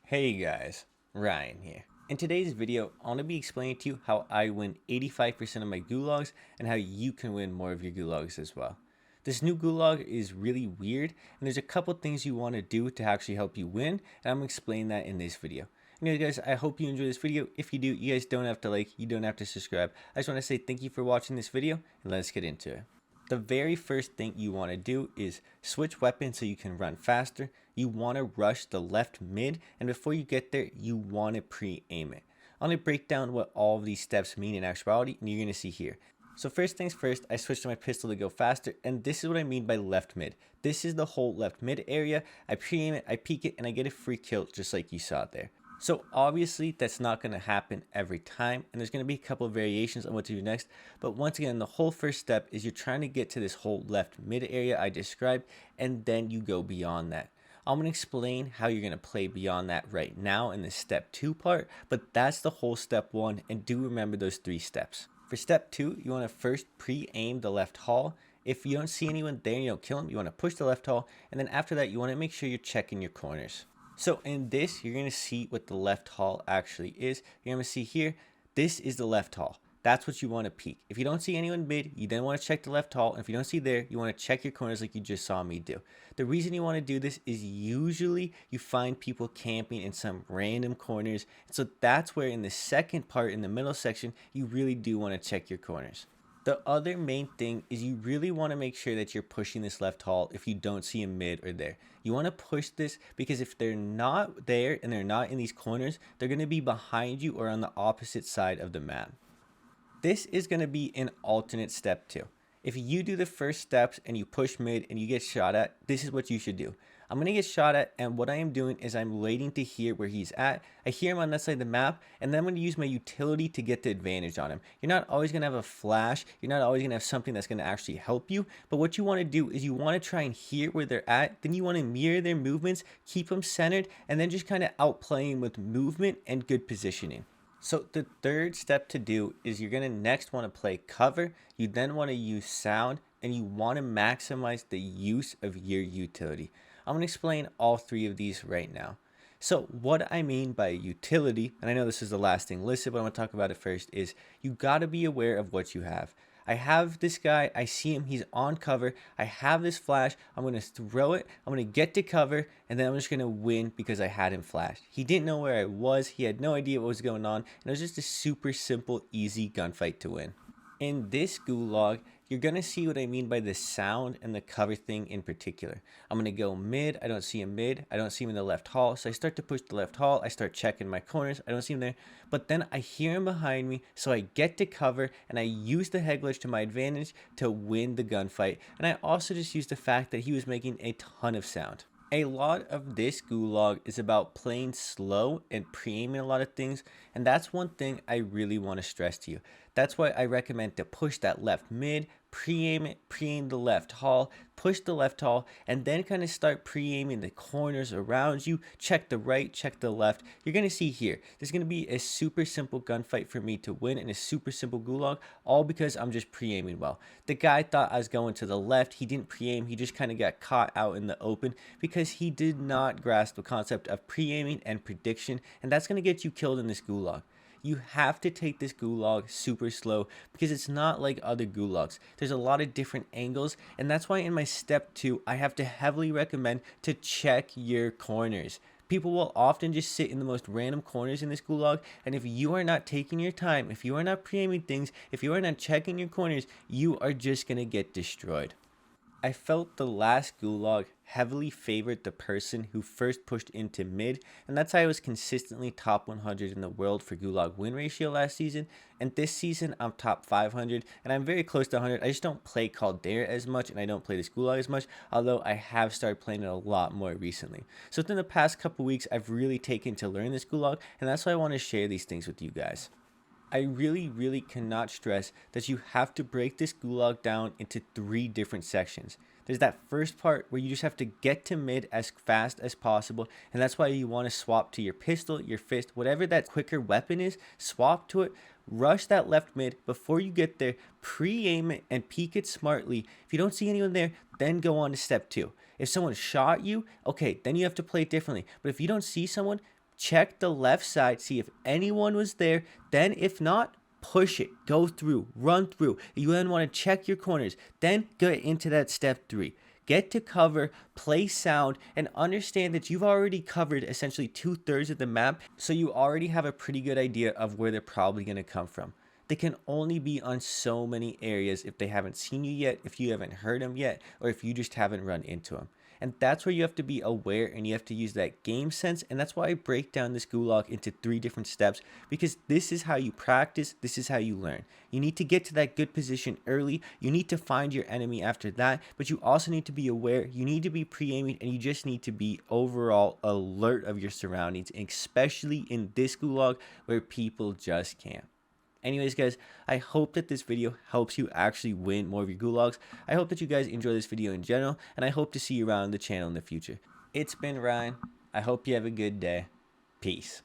Hey guys, Ryan here. In today's video, I want to be explaining to you how I win 85% of my gulags and how you can win more of your gulags as well. This new gulag is really weird and there's a couple things you want to do to actually help you win, and I'm going to explain that in this video. Anyway guys, I hope you enjoy this video. If you do, you guys don't have to like, you don't have to subscribe. I just want to say thank you for watching this video and let's get into it. The very first thing you want to do is switch weapons so you can run faster. You want to rush the left mid, and before you get there, you want to pre-aim it. I'm going to break down what all of these steps mean in actuality, and you're going to see here. So first things first, I switched to my pistol to go faster, and this is what I mean by left mid. This is the whole left mid area. I pre-aim it, I peek it, and I get a free kill just like you saw there. So obviously that's not going to happen every time, and there's going to be a couple of variations on what to do next. But once again, the whole first step is you're trying to get to this whole left mid area I described, and then you go beyond that. I'm going to explain how you're going to play beyond that right now in the step 2 part, but that's the whole step 1, and do remember those 3 steps. For step 2, you want to first pre-aim the left hall. If you don't see anyone there and you don't kill him, you want to push the left hall, and then after that you want to make sure you're checking your corners. So in this, you're going to see what the left hall actually is. You're going to see here, this is the left hall. That's what you want to peek. If you don't see anyone mid, you then want to check the left hall. And if you don't see there, you want to check your corners like you just saw me do. The reason you want to do this is usually you find people camping in some random corners. So that's where in the second part, in the middle section, you really do want to check your corners. The other main thing is you really want to make sure that you're pushing this left hall if you don't see a mid or there. You want to push this because if they're not there and they're not in these corners, they're going to be behind you or on the opposite side of the map. This is going to be an alternate step 2. If you do the first steps and you push mid and you get shot at, this is what you should do. I'm going to get shot at, and what I am doing is I'm waiting to hear where he's at. I hear him on that side of the map, and then I'm going to use my utility to get the advantage on him. You're not always going to have a flash. You're not always going to have something that's going to actually help you, but what you want to do is you want to try and hear where they're at. Then you want to mirror their movements, keep them centered, and then just kind of outplay them with movement and good positioning. So the third step to do is you're going to next want to play cover. You then want to use sound, and you want to maximize the use of your utility. I'm going to explain all 3 of these right now. So what I mean by utility, and I know this is the last thing listed, but I'm going to talk about it first, is you got to be aware of what you have. I have this guy, I see him, he's on cover, I have this flash, I'm going to throw it, I'm going to get to cover, and then I'm just going to win because I had him flashed. He didn't know where I was, he had no idea what was going on, and it was just a super simple, easy gunfight to win. In this gulag, you're going to see what I mean by the sound and the cover thing in particular. I'm going to go mid. I don't see him mid. I don't see him in the left hall. So I start to push the left hall. I start checking my corners. I don't see him there. But then I hear him behind me. So I get to cover and I use the head glitch to my advantage to win the gunfight. And I also just used the fact that he was making a ton of sound. A lot of this gulag is about playing slow and pre-aiming a lot of things, and that's one thing I really want to stress to you. That's why I recommend to push that left mid, pre-aim it, pre-aim the left hall, push the left hall, and then kind of start pre-aiming the corners around you, check the right, check the left. You're going to see here, there's going to be a super simple gunfight for me to win and a super simple gulag, all because I'm just pre-aiming well. The guy thought I was going to the left, he didn't pre-aim, he just kind of got caught out in the open because he did not grasp the concept of pre-aiming and prediction, and that's going to get you killed in this gulag. You have to take this gulag super slow because it's not like other gulags. There's a lot of different angles, and that's why in my step 2, I have to heavily recommend to check your corners. People will often just sit in the most random corners in this gulag, and if you are not taking your time, if you are not pre-aiming things, if you are not checking your corners, you are just going to get destroyed. I felt the last gulag heavily favored the person who first pushed into mid, and that's how I was consistently top 100 in the world for gulag win ratio last season. And this season I'm top 500 and I'm very close to 100. I just don't play Caldera as much and I don't play this gulag as much, although I have started playing it a lot more recently. So within the past couple weeks I've really taken to learn this gulag, and that's why I want to share these things with you guys. I really cannot stress that you have to break this gulag down into 3 different sections. There's that first part where you just have to get to mid as fast as possible, and that's why you want to swap to your pistol, your fist, whatever that quicker weapon is, swap to it, rush that left mid before you get there, pre-aim it and peek it smartly. If you don't see anyone there, then go on to step 2. If someone shot you, okay, then you have to play it differently. But if you don't see someone, check the left side, see if anyone was there. Then if not, push it, go through, run through. You then want to check your corners. Then get into that step 3. Get to cover, play sound, and understand that you've already covered essentially 2/3 of the map, so you already have a pretty good idea of where they're probably going to come from. They can only be on so many areas if they haven't seen you yet, if you haven't heard them yet, or if you just haven't run into them. And that's where you have to be aware, and you have to use that game sense. And that's why I break down this gulag into 3 different steps, because this is how you practice, this is how you learn. You need to get to that good position early, you need to find your enemy after that, but you also need to be aware, you need to be pre-aiming, and you just need to be overall alert of your surroundings, especially in this gulag where people just can't. Anyways, guys, I hope that this video helps you actually win more of your gulags. I hope that you guys enjoy this video in general, and I hope to see you around the channel in the future. It's been Ryan. I hope you have a good day. Peace.